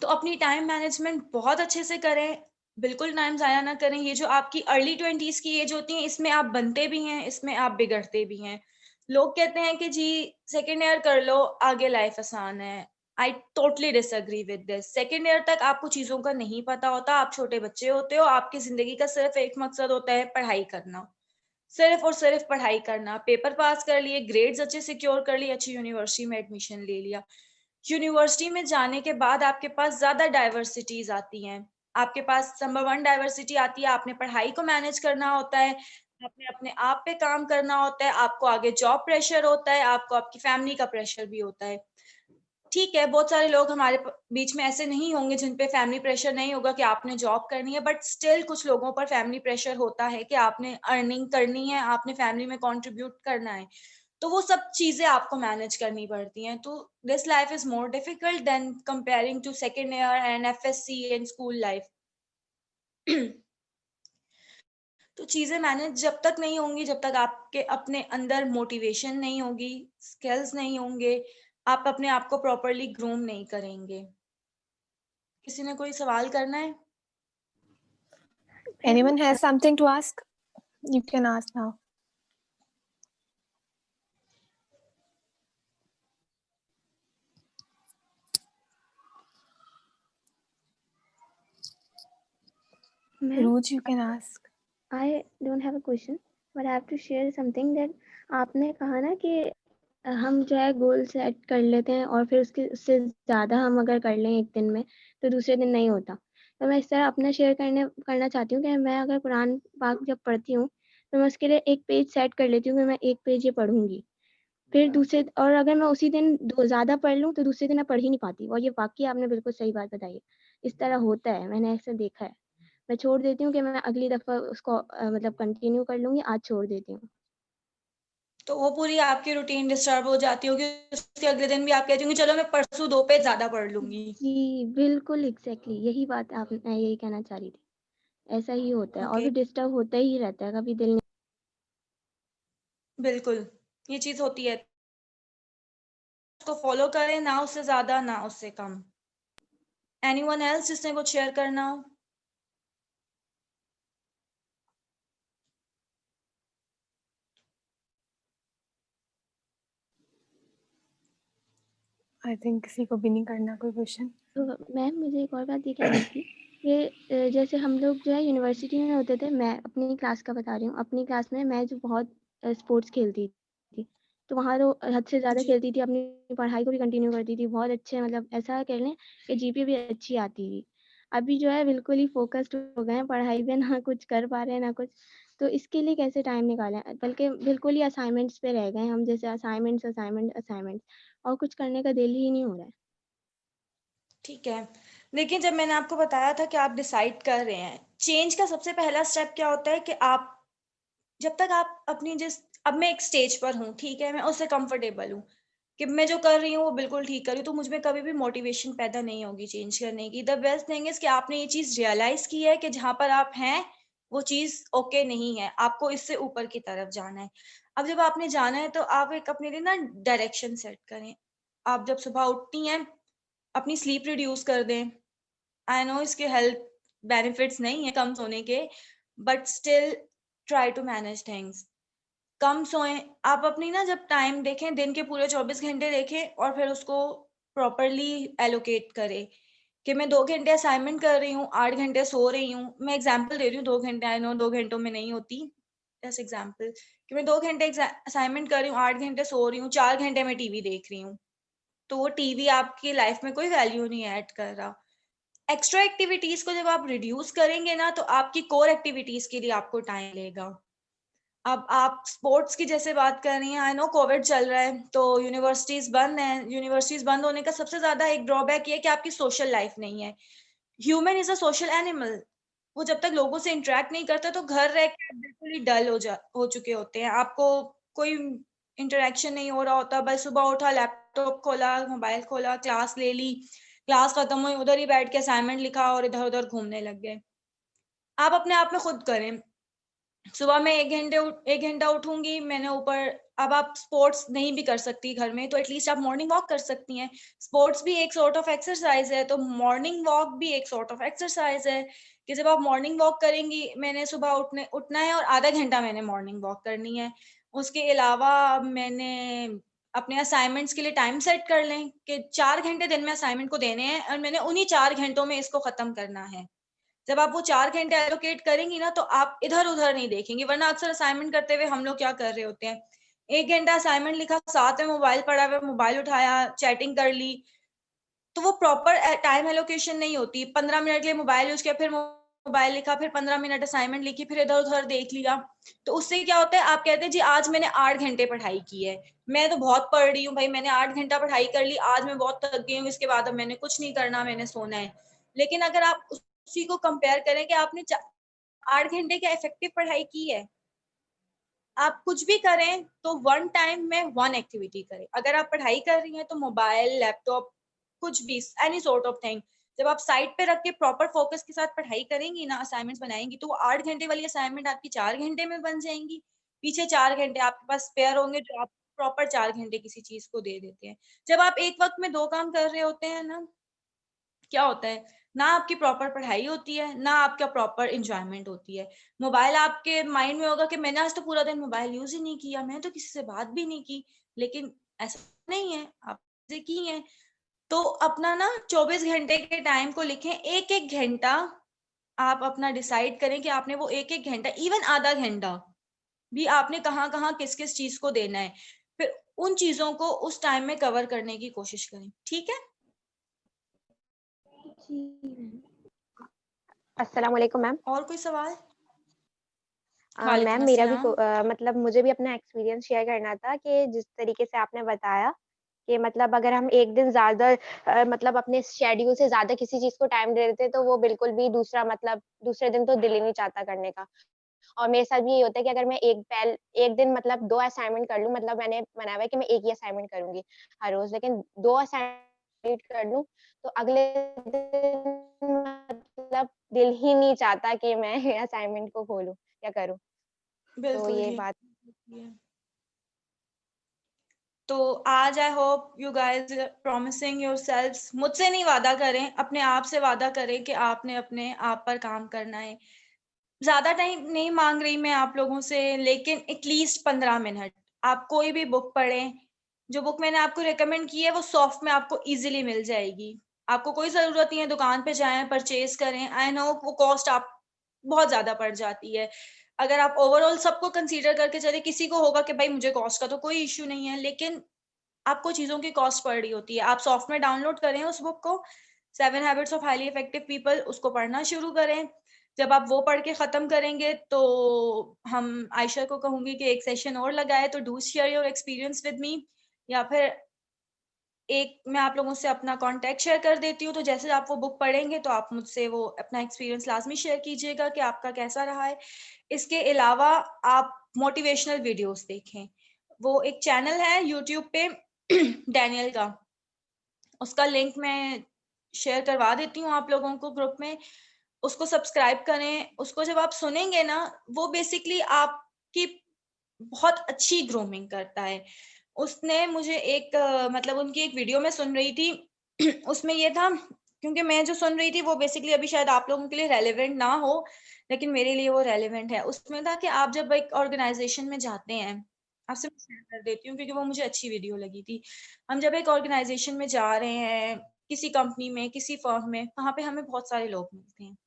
तो अपनी टाइम मैनेजमेंट बहुत अच्छे से करें, बिल्कुल टाइम ज़ाया ना करें। ये जो आपकी अर्ली 20s की एज होती है, इसमें आप बनते भी हैं, इसमें आप बिगड़ते भी हैं। लोग कहते हैं कि जी सेकंड ईयर कर लो, आगे लाइफ आसान है। I totally disagree with this. Second year तक आपको चीज़ों का नहीं पता होता, आप छोटे बच्चे होते हो, आपकी ज़िंदगी का सिर्फ एक मकसद होता है पढ़ाई करना। सिर्फ और सिर्फ पढ़ाई करना, पेपर पास कर लिए, ग्रेड्स अच्छे सिक्योर कर लिए, अच्छी यूनिवर्सिटी में एडमिशन ले लिया। यूनिवर्सिटी में जाने के बाद आपके पास ज़्यादा डाइवर्सिटीज़ आती हैं। आपके पास नंबर 1 डाइवर्सिटी आती है, आपने पढ़ाई को मैनेज करना होता है, आपने अपने आप पे काम करना होता है, आपको आगे जॉब प्रेशर होता है, आपको आपकी फैमिली का प्रेशर भी होता है। ठीक है, बहुत सारे लोग हमारे बीच में ऐसे नहीं होंगे जिन पे फैमिली प्रेशर नहीं होगा कि आपने जॉब करनी है, बट स्टिल कुछ लोगों पर फैमिली प्रेशर होता है कि आपने अर्निंग करनी है, आपने फैमिली में कंट्रीब्यूट करना है। तो वो सब चीजें आपको मैनेज करनी पड़ती हैं। तो this life is more difficult than comparing to second year and FSc and school life. तो चीजें मैनेज जब तक नहीं होंगी, जब तक आपके अपने अंदर मोटिवेशन नहीं होगी, स्किल्स नहीं होंगे, आप अपने आप को प्रॉपरली ग्रूम नहीं करेंगे। किसी ने कोई सवाल करना है? Anyone has something to ask? You can ask now. Ma'am, Rooj, you can ask. I don't have a question, but I have to share something that आपने कहा ना कि हम जो है गोल सेट कर लेते हैं और फिर उससे ज़्यादा हम अगर कर लें एक दिन में तो दूसरे दिन नहीं होता। तो मैं इस तरह अपना शेयर करना चाहती हूँ कि मैं अगर कुरान पाक जब पढ़ती हूँ तो मैं उसके लिए एक पेज सेट कर लेती हूँ कि मैं एक पेज ये पढ़ूँगी। फिर दूसरे और अगर मैं उसी दिन दो ज़्यादा पढ़ लूँ तो दूसरे दिन मैं पढ़ ही नहीं पाती और ये वाक़ई आपने बिल्कुल सही बात बताई है। इस तरह होता है, मैंने ऐसा देखा है। मैं छोड़ देती हूँ कि मैं अगली दफ़ा उसको मतलब कंटिन्यू कर लूँगी, आज छोड़ देती हूँ। तो वो पूरी आपकी रूटीन डिस्टर्ब हो जाती होगी, उसके अगले दिन भी आप कहती होंगी चलो मैं परसों 2 पेज ज़्यादा पढ़ लूँगी। जी, बिल्कुल एग्ज़ैक्टली यही बात मैं यही कहना चाह रही थी। ऐसा ही होता है और ओके, फिर डिस्टर्ब होता ही रहता है, कभी दिल नहीं। बिल्कुल, ये चीज़ होती है। उसको फॉलो करें, ना उससे ज़्यादा, ना उससे कम। एनीवन एल्स जिसने कुछ शेयर करना हो? I think किसी को भी नहीं करना कोई क्वेश्चन। तो मैम मुझे एक और बात ये कहनी थी कि जैसे हम लोग जो है यूनिवर्सिटी में होते थे, मैं अपनी क्लास का बता रही हूँ, अपनी क्लास में मैं जो बहुत स्पोर्ट्स खेलती थी, तो वहाँ तो हद से ज़्यादा जी। खेलती थी, अपनी पढ़ाई को भी कंटिन्यू करती थी, बहुत अच्छे मतलब ऐसा कह लें कि जीपीए भी अच्छी आती थी। अभी जो है बिल्कुल ही फ़ोकस्ड हो गए हैं पढ़ाई पे, ना कुछ कर पा रहे हैं, ना कुछ। तो इसके लिए कैसे टाइम निकालें? बल्कि बिल्कुल ही असाइनमेंट्स पे रह गए हैं हम, जैसे असाइनमेंट्स और कुछ करने का दिल ही नहीं हो रहा है। ठीक है। देखिए, जब मैंने आपको बताया था कि आप डिसाइड कर रहे हैं, चेंज का सबसे पहला स्टेप क्या होता है कि आप जब तक आप अपनी अब मैं एक स्टेज पर हूँ, ठीक है? मैं उससे कंफर्टेबल हूँ कि मैं जो कर रही हूँ, वो बिल्कुल ठीक कर रही हूँ, तो मुझ में कभी भी मोटिवेशन पैदा नहीं होगी चेंज करने की। द बेस्ट थिंग इज़ कि आपने ये चीज़ रियलाइज़ की है कि जहाँ पर आप हैं, वो चीज़ ओके नहीं है, आपको इससे ऊपर की तरफ जाना है। अब जब आपने जाना है, तो आप एक अपने लिए ना डायरेक्शन सेट करें। आप जब सुबह उठती हैं, अपनी स्लीप रिड्यूस कर दें। आई नो इसके हेल्थ बेनिफिट्स नहीं है कम सोने के, but still try to manage things. कम सोएं, आप अपनी ना जब टाइम देखें, दिन के पूरे 24 घंटे देखें और फिर उसको प्रॉपर्ली एलोकेट करें कि मैं 2 घंटे असाइनमेंट कर रही हूँ, 8 घंटे सो रही हूँ। मैं एग्ज़ाम्पल दे रही हूँ, 2 घंटे, आई नो 2 घंटों में नहीं होती, जस्ट एग्ज़ाम्पल कि मैं 2 घंटे असाइनमेंट कर रही हूँ, 8 घंटे सो रही हूँ, 4 घंटे मैं टीवी देख रही हूँ। तो वो टीवी आपकी लाइफ में कोई वैल्यू नहीं ऐड कर रहा। एक्स्ट्रा एक्टिविटीज़ को जब आप रिड्यूस करेंगे ना, तो आपकी कोर एक्टिविटीज़ के लिए आपको टाइम लगेगा। अब आप स्पोर्ट्स की जैसे बात कर रही हैं, आई नो कोविड चल रहा है, तो यूनिवर्सिटीज़ बंद हैं। यूनिवर्सिटीज़ बंद होने का सबसे ज़्यादा एक ड्रॉबैक ये है कि आपकी सोशल लाइफ नहीं है। Human is a social animal. वो जब तक लोगों से इंटरैक्ट नहीं करता, तो घर रह के आप बिल्कुल ही डल हो चुके होते हैं। आपको कोई इंटरैक्शन नहीं हो रहा होता, बस सुबह उठा, लैपटॉप खोला, मोबाइल खोला, क्लास ले ली, क्लास खत्म हुई, उधर ही बैठ के असाइनमेंट लिखा और इधर उधर घूमने लग गए। आप अपने आप में खुद करें। सुबह में 1 घंटा उठूंगी मैंने ऊपर। अब आप स्पोर्ट्स नहीं भी कर सकती घर में, तो एटलीस्ट आप मॉर्निंग वॉक कर सकती हैं। स्पोर्ट्स भी एक सॉर्ट ऑफ एक्सरसाइज है, तो मॉर्निंग वॉक भी एक सॉर्ट ऑफ एक्सरसाइज है कि जब आप मॉर्निंग वॉक करेंगी, मैंने सुबह उठना है और आधा घंटा मैंने मॉर्निंग वॉक करनी है। उसके अलावा मैंने अपने असाइनमेंट्स के लिए टाइम सेट कर लें कि 4 घंटे दिन में असाइनमेंट को देने हैं और मैंने उन्हीं 4 घंटों में इसको खत्म करना है। जब आप वो 4 घंटे एलोकेट करेंगी ना, तो आप इधर-उधर नहीं देखेंगी। वरना अक्सर असाइनमेंट करते हुए हम लोग क्या कर रहे होते हैं, 1 घंटा असाइनमेंट लिखा, साथ में मोबाइल पड़ा हुआ है, मोबाइल उठाया, चैटिंग कर ली, तो वो प्रॉपर टाइम एलोकेशन नहीं होती। 15 मिनट के लिए मोबाइल यूज़ किया, फिर मोबाइल लिखा, फिर 15 मिनट असाइनमेंट लिखी, फिर इधर-उधर देख लिया। तो उससे क्या होता है, आप कहते हैं जी आज मैंने 8 घंटे पढ़ाई की है। मैं तो बहुत पढ़ रही हूँ भाई, मैंने 8 घंटा पढ़ाई कर ली, आज मैं बहुत थक गई हूँ, इसके बाद अब मैंने कुछ नहीं करना, मैंने सोना है। लेकिन अगर आप उसी को कंपेयर करें कि आपने 8 घंटे क्या इफेक्टिव पढ़ाई की है, आप कुछ भी करें तो वन टाइम में वन एक्टिविटी करें। अगर आप पढ़ाई कर रही हैं तो मोबाइल, लैपटॉप, कुछ भी एनी सॉर्ट ऑफ थिंग, जब आप साइड पे रख के प्रॉपर फोकस के साथ पढ़ाई करेंगी ना, असाइनमेंट्स बनाएंगी, तो वो 8 घंटे वाली असाइनमेंट आपकी 4 घंटे में बन जाएंगी। पीछे 4 घंटे आपके पास स्पेयर होंगे जो आप प्रॉपर 4 घंटे किसी चीज को दे देते हैं। जब आप एक वक्त में 2 काम कर रहे होते हैं ना, क्या होता है, ना आपकी प्रॉपर पढ़ाई होती है, ना आपका प्रॉपर एंजॉयमेंट होती है। मोबाइल आपके माइंड में होगा कि मैंने आज तो पूरा दिन मोबाइल यूज ही नहीं किया, मैंने तो किसी से बात भी नहीं की। लेकिन ऐसा नहीं है, आपने की है। तो अपना ना 24 घंटे के टाइम को लिखें, एक एक घंटा आप अपना डिसाइड करें कि आपने वो एक एक घंटा, इवन आधा घंटा भी आपने कहाँ कहाँ किस किस चीज को देना है, फिर उन चीजों को उस टाइम में कवर करने की कोशिश करें। ठीक है? जी मैम। अस्सलाम वालेकुम मैम। और कोई सवाल? मैम वालेकुम मेरा भी अस्सलाम। मतलब मुझे भी अपना एक्सपीरियंस शेयर करना था कि जिस तरीके से आपने बताया कि मतलब अगर हम एक दिन ज़्यादा मतलब अपने शेड्यूल से ज़्यादा किसी चीज़ को टाइम दे देते हैं तो वो बिल्कुल भी दूसरा मतलब दूसरे दिन तो दिल ही नहीं चाहता करने का। और मेरे साथ भी ये होता है कि अगर मैं एक दिन मतलब 2 असाइनमेंट कर लूँ, मतलब मैंने बनाया हुआ है कि मैं 1 ही असाइनमेंट करूँगी हर रोज़, लेकिन 2 असाइनमेंट कर लूँ तो अगले दिन मतलब दिल ही नहीं चाहता कि मैं असाइनमेंट को खोलूँ या करूँ। तो बिल्कुल ये जी। बात तो आज आई hope you guys promising yourselves, मुझसे नहीं वादा करें, अपने आप से वादा करें कि आपने अपने आप पर काम करना है। ज्यादा टाइम नहीं मांग रही मैं आप लोगों से, लेकिन एटलीस्ट 15 मिनट आप कोई भी बुक पढ़ें। जो बुक मैंने आपको रिकमेंड की है वो सॉफ्ट में आपको इजीली मिल जाएगी। आपको कोई जरूरत नहीं है दुकान पे जाएं परचेज करें। आई नो वो कॉस्ट आप बहुत ज्यादा पड़ जाती है। अगर आप ओवरऑल सबको कंसीडर करके चले, किसी को होगा कि भाई मुझे कॉस्ट का तो कोई इश्यू नहीं है, लेकिन आपको चीजों की कॉस्ट पड़ रही होती है। आप सॉफ्ट में डाउनलोड करें उस बुक को, 7 habits of highly effective people, उसको पढ़ना शुरू करें। जब आप वो पढ़ के खत्म करेंगे तो हम आयशा को कहूंगी कि एक सेशन और लगाए, तो do share your experience with me, या फिर एक मैं आप लोगों से अपना कांटेक्ट शेयर कर देती हूँ। तो जैसे आप वो बुक पढ़ेंगे तो आप मुझसे वो अपना एक्सपीरियंस लाजमी शेयर कीजिएगा कि आपका कैसा रहा है। इसके अलावा आप मोटिवेशनल वीडियोस देखें। वो एक चैनल है यूट्यूब पे डैनियल का, उसका लिंक मैं शेयर करवा देती हूँ आप लोगों को ग्रुप में। उसको सब्सक्राइब करें। उसको जब आप सुनेंगे ना, वो बेसिकली आपकी बहुत अच्छी ग्रूमिंग करता है। उसने मुझे एक मतलब उनकी एक वीडियो में सुन रही थी उसमें ये था, क्योंकि मैं जो सुन रही थी वो बेसिकली अभी शायद आप लोगों के लिए रेलेवेंट ना हो, लेकिन मेरे लिए वो रेलेवेंट है। उसमें था कि आप जब एक ऑर्गेनाइजेशन में जाते हैं, आपसे मैं शेयर कर देती हूँ क्योंकि वो मुझे अच्छी वीडियो लगी थी। हम जब एक ऑर्गेनाइजेशन में जा रहे हैं, किसी कंपनी में, किसी फर्म में, वहां पे हमें बहुत सारे लोग मिलते हैं।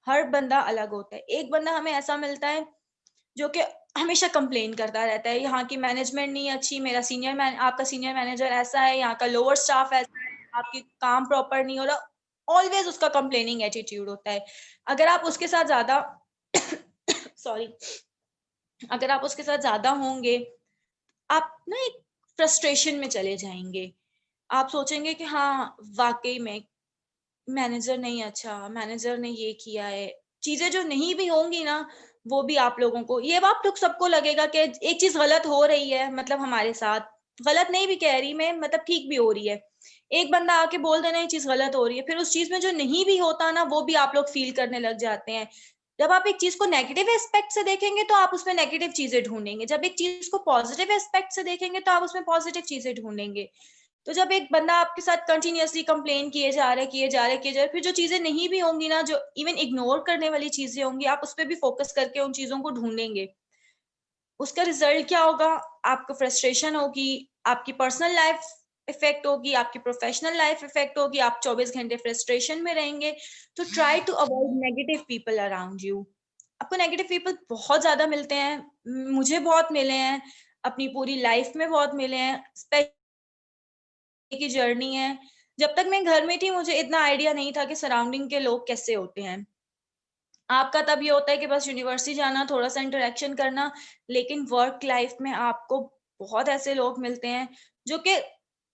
हर बंदा अलग होता है। एक बंदा हमें ऐसा मिलता है जो कि हमेशा कंप्लेन करता रहता है, यहाँ की मैनेजमेंट नहीं अच्छी, मेरा आपका सीनियर मैनेजर ऐसा है, यहाँ का लोअर स्टाफ ऐसा है, आपकी काम प्रॉपर नहीं हो रहा। ऑलवेज उसका कंप्लेनिंग एटीट्यूड होता है। अगर आप उसके साथ ज्यादा सॉरी अगर आप उसके साथ ज्यादा होंगे, आप ना एक फ्रस्ट्रेशन में चले जाएंगे। आप सोचेंगे कि हाँ वाकई में मैनेजर नहीं अच्छा, मैनेजर ने ये किया है। चीजें जो नहीं भी होंगी ना, वो भी आप लोगों को, ये आप लोग सबको लगेगा कि एक चीज गलत हो रही है, मतलब हमारे साथ गलत नहीं भी कह रही मैं, मतलब ठीक भी हो रही है। एक बंदा आके बोल देना ये चीज गलत हो रही है, फिर उस चीज में जो नहीं भी होता ना वो भी आप लोग फील करने लग जाते हैं। जब आप एक चीज को नेगेटिव एस्पेक्ट से देखेंगे तो आप उसमें नेगेटिव चीजें ढूंढेंगे, जब एक चीज को पॉजिटिव एस्पेक्ट से देखेंगे तो आप उसमें पॉजिटिव चीजें ढूंढेंगे। तो जब एक बंदा आपके साथ कंटिन्यूअसली कंप्लेन किए जा रहे फिर जो चीजें नहीं भी होंगी ना, जो इवन इग्नोर करने वाली चीजें होंगी, आप उस पर भी फोकस करके उन चीजों को ढूंढेंगे। उसका रिजल्ट क्या होगा? आपको फ्रस्ट्रेशन होगी, आपकी पर्सनल लाइफ इफेक्ट होगी, आपकी प्रोफेशनल लाइफ इफेक्ट होगी, आप 24 घंटे फ्रस्ट्रेशन में रहेंगे। तो try to avoid negative people around you. आपको नेगेटिव पीपल बहुत ज्यादा मिलते हैं, मुझे बहुत मिले हैं, अपनी पूरी लाइफ में बहुत मिले हैं, स्पेशली की जर्नी है। जब तक मैं घर में थी मुझे इतना आइडिया नहीं था कि सराउंडिंग के लोग कैसे होते हैं। आपका तब ये होता है कि बस यूनिवर्सिटी जाना, थोड़ा सा इंटरेक्शन करना, लेकिन वर्क लाइफ में आपको बहुत ऐसे लोग मिलते हैं जो कि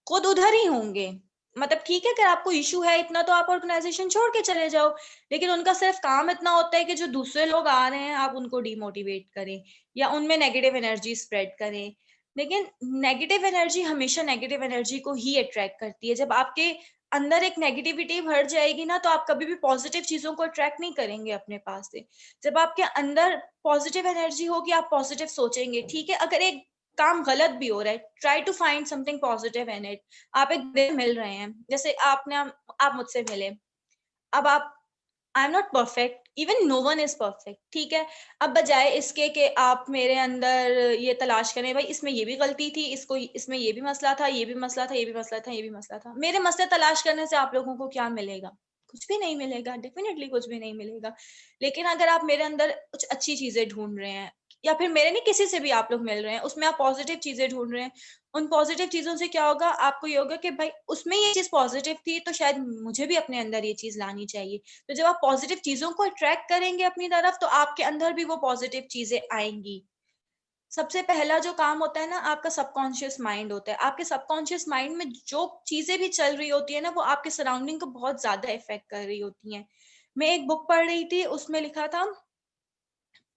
खुद उधर ही होंगे। मतलब ठीक है, अगर आपको इशू है इतना तो आप ऑर्गेनाइजेशन छोड़ के चले जाओ, लेकिन उनका सिर्फ काम इतना होता है कि जो दूसरे लोग आ रहे हैं आप उनको डिमोटिवेट करें या उनमें नेगेटिव एनर्जी स्प्रेड करें। लेकिन नेगेटिव एनर्जी हमेशा नेगेटिव एनर्जी को ही अट्रैक्ट करती है। जब आपके अंदर एक नेगेटिविटी भर जाएगी ना, तो आप कभी भी पॉजिटिव चीजों को अट्रैक्ट नहीं करेंगे अपने पास से। जब आपके अंदर पॉजिटिव एनर्जी होगी, आप पॉजिटिव सोचेंगे। ठीक है, अगर एक काम गलत भी हो रहा है, try to find something positive in it. आप एक दिन मिल रहे हैं, जैसे आप मुझसे मिले, अब आप, I am not perfect, even know one is perfect, ठीक है। अब बजाय इसके कि आप मेरे अंदर ये तलाश करें, भाई इसमें ये भी गलती थी, इसमें ये भी मसला था, ये भी मसला था, ये भी मसला था, ये भी मसला था, मेरे मसले तलाश करने से आप लोगों को क्या मिलेगा? कुछ भी नहीं मिलेगा, डेफिनेटली कुछ भी नहीं मिलेगा। लेकिन अगर आप मेरे अंदर कुछ अच्छी चीजें ढूंढ रहे हैं, या फिर मेरे नहीं, किसी से भी आप लोग मिल रहे हैं, उसमें आप पॉजिटिव चीजें ढूंढ रहे हैं, उन पॉजिटिव चीजों से क्या होगा? आपको ये होगा कि भाई उसमें ये चीज पॉजिटिव थी, तो शायद मुझे भी अपने अंदर ये चीज लानी चाहिए। तो जब आप पॉजिटिव चीजों को अट्रैक्ट करेंगे अपनी तरफ, तो आपके अंदर भी वो पॉजिटिव चीजें आएंगी। सबसे पहला जो काम होता है ना, आपका सबकॉन्शियस माइंड होता है। आपके सबकॉन्शियस माइंड में जो चीजें भी चल रही होती है ना, वो आपके सराउंडिंग को बहुत ज्यादा इफेक्ट कर रही होती हैं। मैं एक बुक पढ़ रही थी, उसमें लिखा था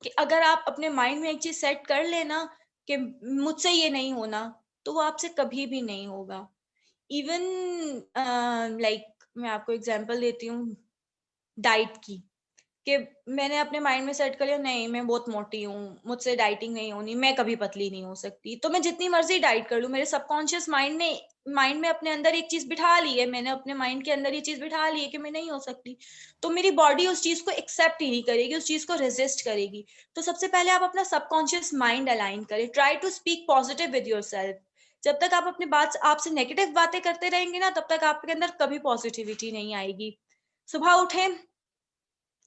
कि अगर आप अपने माइंड में एक चीज सेट कर लेना कि मुझसे ये नहीं होना, तो वो आपसे कभी भी नहीं होगा। इवन लाइक मैं आपको एग्जांपल देती हूँ डाइट की, कि मैंने अपने माइंड में सेट कर लिया, नहीं मैं बहुत मोटी हूँ, मुझसे डाइटिंग नहीं होनी, मैं कभी पतली नहीं हो सकती, तो मैं जितनी मर्जी डाइट कर लूँ, मेरे सबकॉन्शियस माइंड में अपने अंदर एक चीज बिठा ली है, मैंने अपने माइंड के अंदर ये चीज बिठा ली है कि मैं नहीं हो सकती, तो मेरी बॉडी उस चीज को एक्सेप्ट ही नहीं करेगी, उस चीज को रेजिस्ट करेगी। तो सबसे पहले आप अपना सबकॉन्शियस माइंड अलाइन करें, try to speak positive with yourself. जब तक आप अपनी बात आपसे नेगेटिव बातें करते रहेंगे ना, तब तक आपके अंदर कभी पॉजिटिविटी नहीं आएगी। सुबह उठें,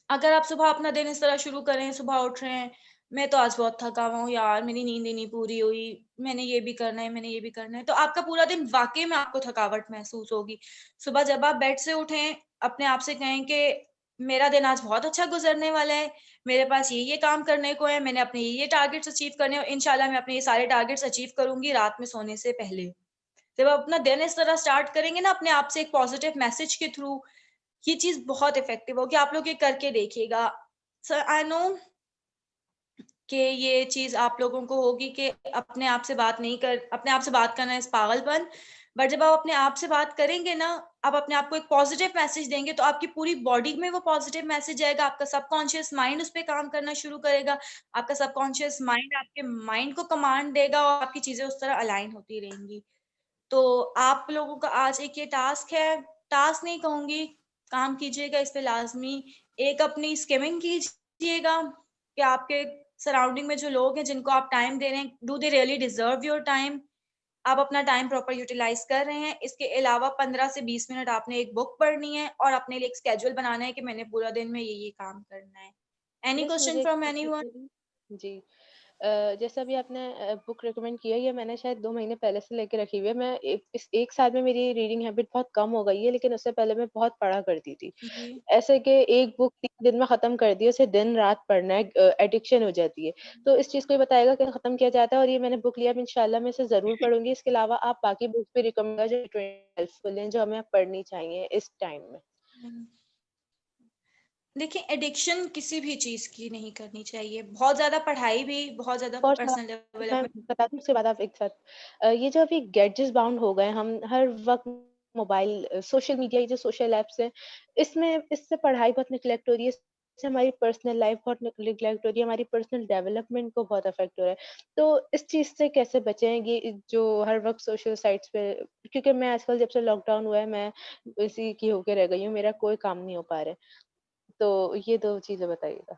अगर आप सुबह अपना दिन इस तरह शुरू करें, सुबह उठ रहे हैं, मैं तो आज बहुत थका हुआ हूँ यार, मेरी नींद ही नहीं पूरी हुई, मैंने ये भी करना है, मैंने ये भी करना है, तो आपका पूरा दिन वाकई में आपको थकावट महसूस होगी। सुबह जब आप बेड से उठें, अपने आप से कहें कि मेरा दिन आज बहुत अच्छा गुजरने वाला है, मेरे पास ये काम करने को है, मैंने अपने ये टारगेट्स अचीव करने हैं, और इंशाल्लाह मैं अपने ये सारे टारगेट्स अचीव करूंगी रात में सोने से पहले। जब आप अपना दिन इस तरह स्टार्ट करेंगे ना, अपने आप से एक पॉजिटिव मैसेज के थ्रू, ये चीज बहुत इफेक्टिव होगी। आप लोग ये करके देखिएगा। सर आई नो कि ये चीज आप लोगों को होगी कि अपने आप से बात करना इस पागलपन, बट जब आप अपने आप से बात करेंगे ना, आप अपने आप को एक पॉजिटिव मैसेज देंगे, तो आपकी पूरी बॉडी में वो पॉजिटिव मैसेज जाएगा, आपका सबकॉन्शियस माइंड उस पर काम करना शुरू करेगा, आपका सबकॉन्शियस माइंड आपके माइंड को कमांड देगा, और आपकी चीजें उस तरह अलाइन होती रहेंगी। तो आप लोगों का आज एक ये टास्क है, टास्क नहीं कहूंगी, काम कीजिएगा इस पे लाजमी। एक अपनी स्किमिंग कीजिएगा कि आपके सराउंडिंग में जो लोग हैं जिनको आप टाइम दे रहे हैं, do they really deserve your time? आप अपना टाइम प्रॉपर यूटिलाइज कर रहे हैं? इसके अलावा 15 से 20 मिनट आपने एक बुक पढ़नी है, और अपने लिए एक स्केड्यूल बनाना है कि मैंने पूरा दिन में ये काम करना है। एनी बस क्वेश्चन मुझे एक फ्रॉम चीज़ एनीवन? पूछनी थी। जी। जैसा अभी आपने बुक रिकमेंड की है, ये मैंने शायद 2 महीने पहले से लेके रखी हुई है। मैं इस 1 साल में मेरी रीडिंग हैबिट बहुत कम हो गई है, लेकिन उससे पहले मैं बहुत पढ़ा करती थी। जी। ऐसे कि एक बुक 3 दिन में खत्म कर दी, उसे दिन-रात पढ़ना है, एडिक्शन हो जाती है। तो इस चीज़ को ये बताइएगा कि खत्म किया जाता है, और ये मैंने बुक लिया, अब इंशाल्लाह मैं इसे ज़रूर पढ़ूँगी। इसके अलावा आप बाकी बुक्स भी रिकमेंड जो हेल्पफुल हैं, जो हमें पढ़नी चाहिए इस टाइम में। देखिए, एडिक्शन किसी भी चीज की नहीं करनी चाहिए, बहुत ज्यादा पढ़ाई भी, बहुत ज्यादा और सवाल पर्सनल मैं डेवलपमेंट। बता दूँ उसके बाद आप एक साथ ये जो अभी गैजेट्स बाउंड हो गए, हम हर वक़्त मोबाइल सोशल मीडिया, ये जो सोशल ऐप्स हैं, इससे पढ़ाई बहुत निग्लेक्ट हो रही है, इससे हमारी पर्सनल लाइफ बहुत निग्लेक्ट हो रही है, हमारी पर्सनल डेवलपमेंट को बहुत अफेक्ट हो रहा है। तो इस चीज़ से कैसे बचें, ये जो हर वक्त सोशल साइट्स पे, क्योंकि मैं आजकल जब से लॉकडाउन हुआ है मैं इसी की होके रह गई हूँ, मेरा कोई काम नहीं हो पा रहा है। तो ये 2 चीज़ें बताइएगा।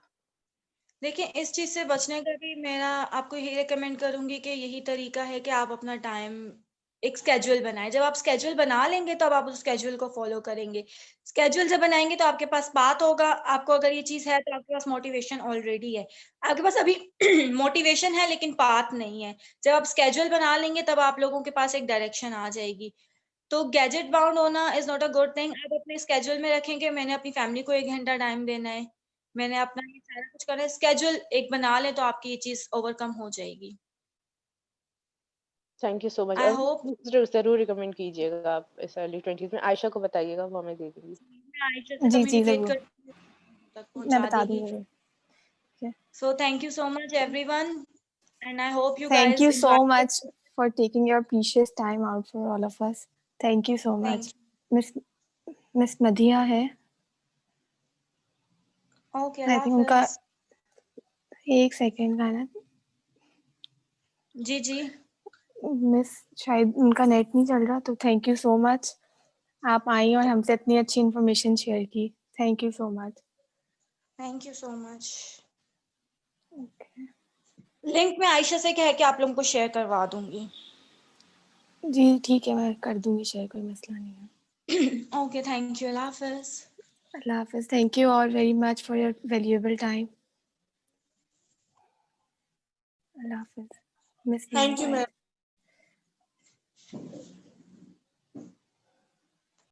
देखिए, इस चीज़ से बचने का भी मेरा आपको यही रिकमेंड करूँगी कि यही तरीका है कि आप अपना टाइम एक स्केड्यूल बनाएँ। जब आप स्केड्यूल बना लेंगे, तब आप उस स्केड्यूल को फ़ॉलो करेंगे। स्केड्यूल जब बनाएँगे, तो आपके पास पाथ होगा। आपको अगर ये चीज़ है, तो आपके पास मोटिवेशन ऑलरेडी है। आपके पास अभी मोटिवेशन है, लेकिन पाथ नहीं है। जब आप स्केड्यूल बना लेंगे, तब आप लोगों के पास एक डायरेक्शन आ जाएगी। तो गैजेट बाउंड होना is not a good thing. आप अपने स्केड्यूल में रखें कि मैंने अपनी फैमिली को 1 घंटा टाइम देना है। मैंने अपना ये सारा कुछ करना है, स्केड्यूल एक बना लें, तो आपकी ये चीज़ ओवरकम हो जाएगी। Thank you so much. I और होप ज़रूर रिकमेंड कीजिएगा आप इस अर्ली 20s में। आयशा को बताइएगा, वो हमें दे देगी। मैं आयशा से जी, जी, कम्युनिकेट ज़रूर। करती हूँ, तक मैं पहुँचा बता देगी। दूँगी ज़रूर। ठीक so thank you so much everyone and I hope you है। Thank guys you so enjoyed much this. for taking your precious time out for all of us. Thank you so thank much. Miss Madhiya है, you. Okay, I Allah think उनका हाफ़िज़। 1 सेकंड का है ना, जी, जी। मिस शायद उनका नेट नहीं चल रहा, तो थैंक यू सो मच। आप आई और हमसे इतनी अच्छी इन्फॉर्मेशन शेयर की। Thank you so much. Thank you so much. Okay. Link मैं आयशा से कह के आप लोगों को शेयर करवा दूँगी। जी, ठीक है, मैं कर दूँगी शेयर, कोई मसला नहीं है। Okay, thank you. अल्लाह हाफ़िज़। अल्लाह हाफ़िज़। Thank you all very much for your valuable time. अल्लाह हाफ़िज़। मिस थैंक यू निया, मैम। बाय।